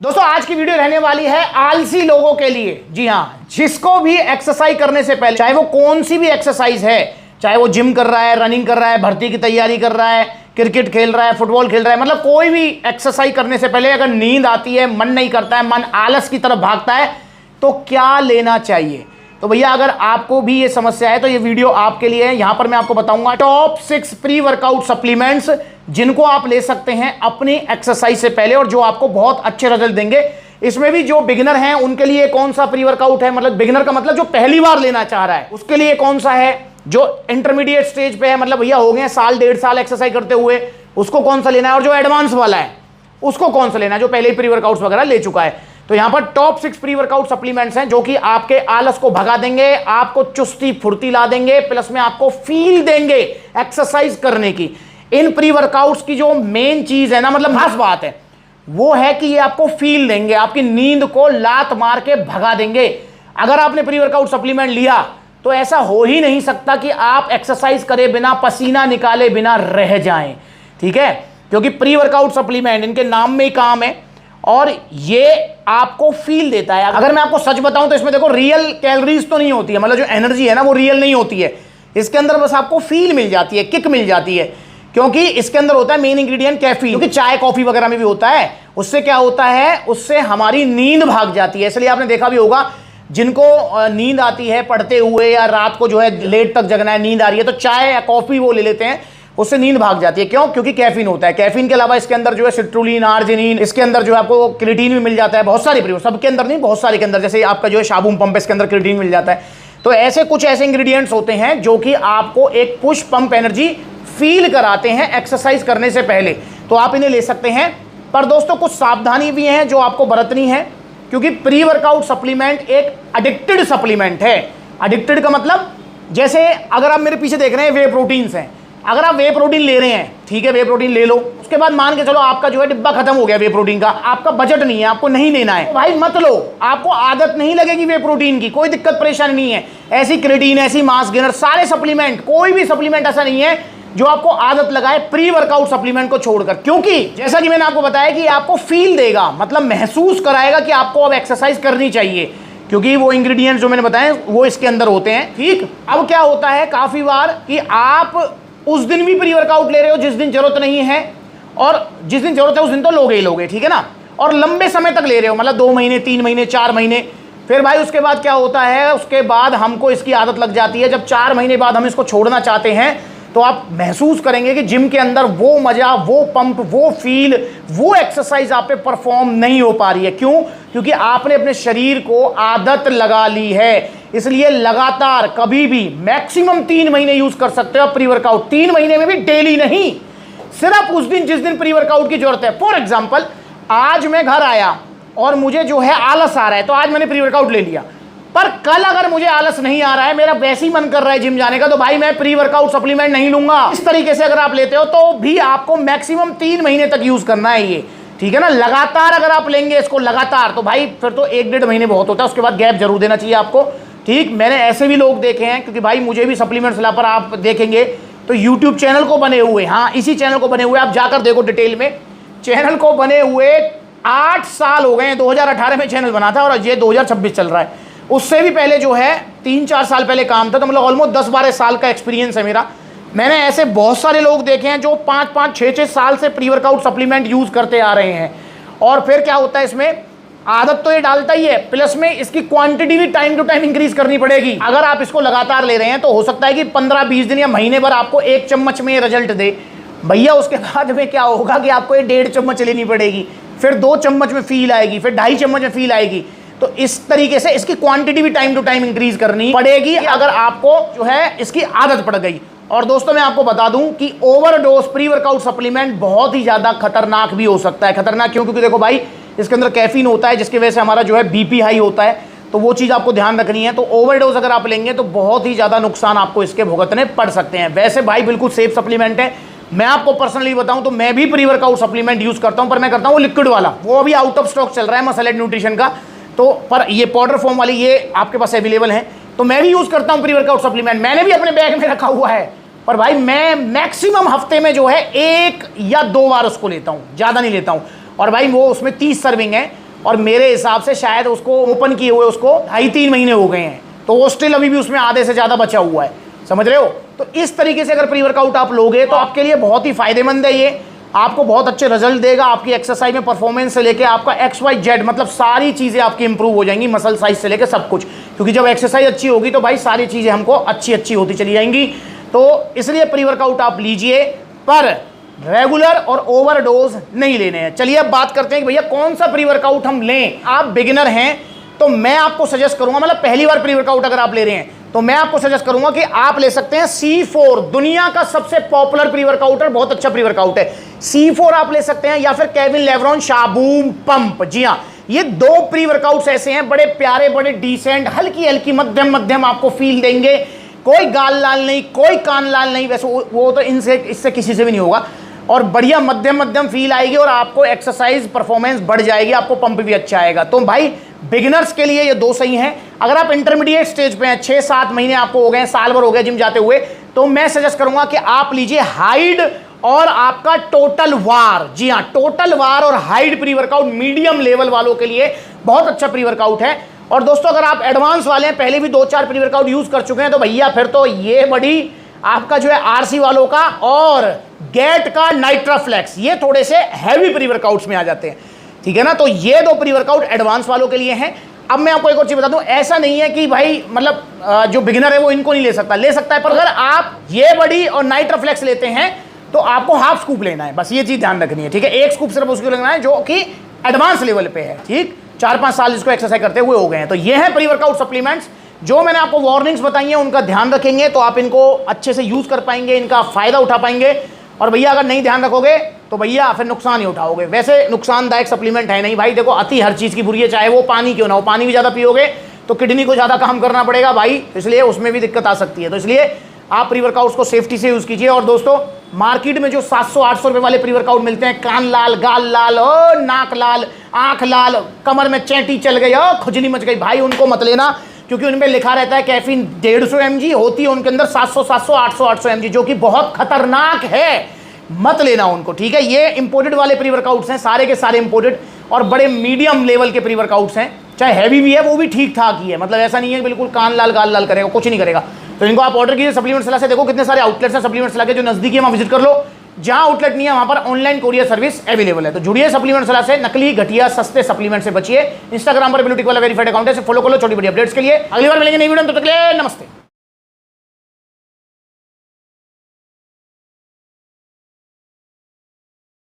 दोस्तों आज की वीडियो रहने वाली है आलसी लोगों के लिए। जी हाँ, जिसको भी एक्सरसाइज करने से पहले, चाहे वो कौन सी भी एक्सरसाइज है, चाहे वो जिम कर रहा है, रनिंग कर रहा है, भर्ती की तैयारी कर रहा है, क्रिकेट खेल रहा है, फुटबॉल खेल रहा है, मतलब कोई भी एक्सरसाइज करने से पहले अगर नींद आती है, मन नहीं करता है, मन आलस की तरफ भागता है, तो क्या लेना चाहिए। तो भैया अगर आपको भी ये समस्या है तो ये वीडियो आपके लिए है। यहां पर मैं आपको बताऊंगा टॉप 6 प्री वर्कआउट सप्लीमेंट्स जिनको आप ले सकते हैं अपनी एक्सरसाइज से पहले और जो आपको बहुत अच्छे रिजल्ट देंगे। इसमें भी जो बिगिनर हैं उनके लिए कौन सा प्री वर्कआउट है, मतलब बिगिनर का मतलब जो पहली बार लेना चाह रहा है उसके लिए कौन सा है, जो इंटरमीडिएट स्टेज पे है, मतलब भैया हो गए साल डेढ़ साल एक्सरसाइज करते हुए, उसको कौन सा लेना है, और जो एडवांस वाला है उसको कौन सा लेना है, जो पहले ही प्री वर्कआउट्स वगैरह ले चुका है। तो यहां पर टॉप 6 प्री वर्कआउट सप्लीमेंट्स हैं जो कि आपके आलस को भगा देंगे, आपको चुस्ती फुर्ती ला देंगे, प्लस में आपको फील देंगे एक्सरसाइज करने की। इन प्री वर्कआउट्स की जो मेन चीज है ना, मतलब खास बात है, वो है कि ये आपको फील देंगे, आपकी नींद को लात मार के भगा देंगे। अगर आपने प्री वर्कआउट सप्लीमेंट लिया तो ऐसा हो ही नहीं सकता कि आप एक्सरसाइज करे बिना, पसीना निकाले बिना रह जाएं, ठीक है, क्योंकि प्री वर्कआउट सप्लीमेंट इनके नाम में ही काम है और ये आपको फील देता है। अगर मैं आपको सच बताऊं तो इसमें देखो रियल कैलोरीज तो नहीं होती है, मतलब जो एनर्जी है ना वो रियल नहीं होती है, इसके अंदर बस आपको फील मिल जाती है, किक मिल जाती है, क्योंकि इसके अंदर होता है मेन इंग्रेडिएंट कैफीन, क्योंकि चाय कॉफी वगैरह में भी होता है। उससे क्या होता है, उससे हमारी नींद भाग जाती है। इसलिए आपने देखा भी होगा जिनको नींद आती है पढ़ते हुए या रात को जो है लेट तक जगना है, नींद आ रही है, तो चाय या कॉफी वो ले लेते हैं, उससे नींद भाग जाती है। क्यों? क्योंकि कैफीन होता है। कैफीन के अलावा इसके अंदर जो है सिट्रुलिन, आर्जिनिन, इसके अंदर जो है आपको क्रिएटिन भी मिल जाता है। बहुत सारे प्री, सबके अंदर नहीं, बहुत सारे के अंदर, जैसे आपका जो है शाबूम पंप, इसके अंदर क्रिएटिन मिल जाता है। तो ऐसे कुछ ऐसे इंग्रेडिएंट्स होते हैं जो कि आपको एक पुश पंप एनर्जी फील कराते हैं एक्सरसाइज करने से पहले, तो आप इन्हें ले सकते हैं। पर दोस्तों कुछ सावधानी भी हैं जो आपको बरतनी है, क्योंकि प्री वर्कआउट सप्लीमेंट एक एडिक्टेड सप्लीमेंट है। एडिक्टेड का मतलब, जैसे अगर आप मेरे पीछे देख रहे हैं वे प्रोटीन्स हैं, अगर आप वे प्रोटीन ले रहे हैं, ठीक है, वे प्रोटीन ले लो, उसके बाद मान के चलो आपका जो है डिब्बा खत्म हो गया वे प्रोटीन का, आपका बजट नहीं है, आपको नहीं लेना है, तो भाई मत लो, आपको आदत नहीं लगेगी वे प्रोटीन की, कोई दिक्कत परेशानी नहीं है। ऐसी क्रिएटिन, ऐसी मास गेनर, सारे सप्लीमेंट, कोई भी सप्लीमेंट ऐसा नहीं है जो आपको आदत लगाए प्री वर्कआउट सप्लीमेंट को छोड़कर, क्योंकि जैसा कि मैंने आपको बताया कि आपको फील देगा, मतलब महसूस कराएगा कि आपको अब एक्सरसाइज करनी चाहिए, क्योंकि वो इंग्रेडिएंट्स जो मैंने बताए वो इसके अंदर होते हैं। ठीक, अब क्या होता है काफी बार कि आप उस दिन भी प्री वर्कआउट ले रहे हो जिस दिन जरूरत नहीं है, और जिस दिन जरूरत है उस दिन तो लोगे ही लोगे, ठीक है ना, और लंबे समय तक ले रहे हो, मतलब 2 महीने, 3 महीने, 4 महीने, फिर भाई उसके बाद क्या होता है, उसके बाद हमको इसकी आदत लग जाती है। जब 4 महीने बाद हम इसको छोड़ना चाहते हैं तो आप महसूस करेंगे कि जिम के अंदर वो मजा, वो पंप, वो फील, वो एक्सरसाइज आप पे परफॉर्म नहीं हो पा रही है। क्यों? क्योंकि आपने अपने शरीर को आदत लगा ली है। इसलिए लगातार कभी भी मैक्सिमम 3 महीने यूज कर सकते हो प्री वर्कआउट, 3 महीने में भी डेली नहीं, सिर्फ उस दिन जिस दिन प्री वर्कआउट की जरूरत है। फॉर एग्जाम्पल, आज मैं घर आया और मुझे जो है आलस आ रहा है, तो आज मैंने प्री वर्कआउट ले लिया, पर कल अगर मुझे आलस नहीं आ रहा है, मेरा वैसे ही मन कर रहा है जिम जाने का, तो भाई मैं प्री वर्कआउट सप्लीमेंट नहीं लूंगा। इस तरीके से अगर आप लेते हो तो भी आपको मैक्सिमम 3 महीने तक यूज करना है ये, ठीक है ना। लगातार अगर आप लेंगे इसको लगातार, तो भाई फिर तो 1-1.5 महीने बहुत होता है, उसके बाद गैप जरूर देना चाहिए आपको। ठीक, मैंने ऐसे भी लोग देखे हैं, क्योंकि भाई मुझे भी सप्लीमेंट्स ला, पर आप देखेंगे तो यूट्यूब चैनल को बने हुए, हाँ इसी चैनल को बने हुए, आप जाकर देखो डिटेल में, चैनल को बने हुए 8 साल हो गए हैं। 2018 में चैनल बना था और ये 2026 चल रहा है। उससे भी पहले जो है 3-4 साल पहले काम था, तो मतलब ऑलमोस्ट 10-12 साल का एक्सपीरियंस है मेरा। मैंने ऐसे बहुत सारे लोग देखे हैं जो 5-5, 6-6 साल से प्री वर्कआउट सप्लीमेंट यूज करते आ रहे हैं। और फिर क्या होता है, इसमें आदत तो ये डालता ही है, प्लस में इसकी क्वांटिटी भी टाइम टू टाइम इंक्रीज करनी पड़ेगी। अगर आप इसको लगातार ले रहे हैं तो हो सकता है कि 15-20 दिन या महीने भर आपको 1 चम्मच में रिजल्ट दे भैया, उसके बाद में क्या होगा कि आपको ये 1.5 चम्मच लेनी पड़ेगी, फिर 2 चम्मच में फील आएगी, फिर 2.5 चम्मच में फील आएगी। तो इस तरीके से इसकी क्वांटिटी भी टाइम टू टाइम इंक्रीज करनी पड़ेगी अगर आपको जो है इसकी आदत पड़ गई। और दोस्तों मैं आपको बता दूं कि ओवरडोज प्री वर्कआउट सप्लीमेंट बहुत ही ज्यादा खतरनाक भी हो सकता है। खतरनाक क्यों? क्योंकि देखो भाई इसके अंदर कैफीन होता है, जिसकी वजह से हमारा जो है बीपी हाई होता है, तो वो चीज़ आपको ध्यान रखनी है। तो ओवरडोज अगर आप लेंगे तो बहुत ही ज़्यादा नुकसान आपको इसके भुगतने पड़ सकते हैं। वैसे भाई बिल्कुल सेफ सप्लीमेंट है। मैं आपको पर्सनली बताऊं तो मैं भी प्री वर्कआउट सप्लीमेंट यूज़ करता हूं, पर मैं करता हूं लिक्विड वाला, वो अभी आउट ऑफ स्टॉक चल रहा है मसल एड न्यूट्रिशन का, तो पर ये पाउडर फॉर्म वाली ये आपके पास अवेलेबल है, तो मैं भी यूज़ करता हूं प्री वर्कआउट सप्लीमेंट, मैंने भी अपने बैग में रखा हुआ है। पर भाई मैं मैक्सिमम हफ्ते में जो है 1 या 2 बार उसको लेता हूं, ज़्यादा नहीं लेता हूं। और भाई वो उसमें 30 सर्विंग है, और मेरे हिसाब से शायद उसको ओपन किए हुए उसको 2.5-3 महीने हो गए हैं, तो वो स्टिल अभी भी उसमें आधे से ज़्यादा बचा हुआ है, समझ रहे हो। तो इस तरीके से अगर प्री वर्कआउट आप लोगे तो आपके लिए बहुत ही फायदेमंद है, ये आपको बहुत अच्छे रिजल्ट देगा, आपकी एक्सरसाइज में परफॉर्मेंस से लेके आपका XYZ मतलब सारी चीज़ें आपकी इंप्रूव हो जाएंगी, मसल साइज से लेके सब कुछ, क्योंकि जब एक्सरसाइज अच्छी होगी तो भाई सारी चीज़ें हमको अच्छी अच्छी होती चली जाएंगी। तो इसलिए प्री वर्कआउट आप लीजिए, पर रेगुलर और ओवरडोज नहीं लेने हैं। चलिए अब बात करते हैं कि भैया कौन सा प्री वर्कआउट हम लें। आप बिगिनर हैं तो मैं आपको सजेस्ट करूंगा, मतलब पहली बार प्री वर्कआउट अगर आप ले रहे हैं तो मैं आपको सजेस्ट करूंगा कि आप ले सकते हैं C4, दुनिया का सबसे पॉपुलर प्री वर्कआउट है, बहुत अच्छा प्री वर्कआउट है। C4 आप ले सकते हैं, या फिर केविन लेब्रॉन शाबूम पंप। जी हाँ, ये 2 प्री वर्कआउट्स ऐसे हैं, बड़े प्यारे, बड़े डिसेंट, हल्की हल्की मध्यम मध्यम आपको फील देंगे, कोई गाल लाल नहीं, कोई कान लाल नहीं, वैसे वो तो इससे किसी से भी नहीं होगा, और बढ़िया मध्यम मध्यम फील आएगी और आपको एक्सरसाइज परफॉर्मेंस बढ़ जाएगी, आपको पंप भी अच्छा आएगा। तो भाई बिगिनर्स के लिए ये 2 सही हैं। अगर आप इंटरमीडिएट स्टेज पे हैं, 6-7 महीने आपको हो गए, साल भर हो गया जिम जाते हुए, तो मैं सजेस्ट करूंगा कि आप लीजिए हाइड और आपका टोटल वार। जी हाँ, टोटल वार और hide pre workout medium level वालों के लिए बहुत अच्छा प्री वर्कआउट है। और दोस्तों अगर आप एडवांस वाले हैं, पहले भी 2-4 प्री वर्कआउट यूज कर चुके हैं, तो भैया फिर तो ये बड़ी आपका जो है RC वालों का और गेट का नाइट्राफ्लेक्स, ये थोड़े से हैवी प्री वर्कआउट्स में आ जाते हैं, ठीक है ना। तो ये 2 प्री वर्कआउट एडवांस वालों के लिए हैं। अब मैं आपको एक और चीज बता दूं, ऐसा नहीं है कि भाई मतलब जो बिगिनर है वो इनको नहीं ले सकता, ले सकता है, पर अगर आप ये बड़ी और नाइट्राफ्लेक्स लेते हैं तो आपको हाफ स्कूप लेना है, बस ये चीज ध्यान रखनी है, ठीक है। 1 स्कूप सिर्फ उसको लेना है जो कि एडवांस लेवल पे है, ठीक। 4-5 साल इसको एक्सरसाइज करते हुए हो गए हैं। तो ये है प्री वर्कआउट सप्लीमेंट्स, जो मैंने आपको वार्निंग्स बताई हैं उनका ध्यान रखेंगे तो आप इनको अच्छे से यूज कर पाएंगे, इनका फायदा उठा पाएंगे। और भैया अगर नहीं ध्यान रखोगे तो भैया फिर नुकसान ही उठाओगे। वैसे नुकसानदायक सप्लीमेंट है नहीं भाई, देखो अति हर चीज़ की बुरी है, चाहे वो पानी क्यों ना हो, पानी भी ज़्यादा पियोगे तो किडनी को ज़्यादा काम करना पड़ेगा भाई, इसलिए उसमें भी दिक्कत आ सकती है। तो इसलिए आप प्री वर्कआउट्स को सेफ्टी से यूज़ कीजिए। और दोस्तों मार्केट में जो 700-800 रुपये वाले प्री वर्कआउट मिलते हैं, कान लाल, गाल लाल, ओ नाक लाल, आँख लाल, कमर में चैंटी चल गई, ओ खुजली मच गई, भाई उनको मत लेना, क्योंकि उनमें लिखा रहता है कैफीन 150 mg, होती है उनके अंदर 700, 800 mg, जो कि बहुत खतरनाक है, मत लेना उनको, ठीक है। ये इंपोर्टेड वाले प्री वर्कआउट्स हैं, सारे के सारे इंपोर्टेड और बड़े मीडियम लेवल के प्री वर्कआउट्स हैं। चाहे हैवी भी है वो भी ठीक ठाक ही है, मतलब ऐसा नहीं है बिल्कुल कान लाल गाल लाल करेगा, कुछ नहीं करेगा। तो इनको आप ऑर्डर कीजिए सप्लीमेंट सलाह से। देखो कितने सारे आउटलेट्स हैं सप्लीमेंट सलाह के, जो नजदीकी है वहाँ विजिट कर लो, जहाँ आउटलेट नहीं है वहाँ पर ऑनलाइन कोरियर सर्विस अवेलेबल है। तो जुड़िए सप्लीमेंट सलाह से, नकली घटिया सस्ते सप्लीमेंट से बचिए। इंस्टाग्राम पर ब्लूटिक वाला वेरीफाइड अकाउंट है, फॉलो कर लो छोटी बड़ी अपडेट्स के लिए। अगली बार मिलेंगे नई वीडियो, तब तक के लिए नमस्ते।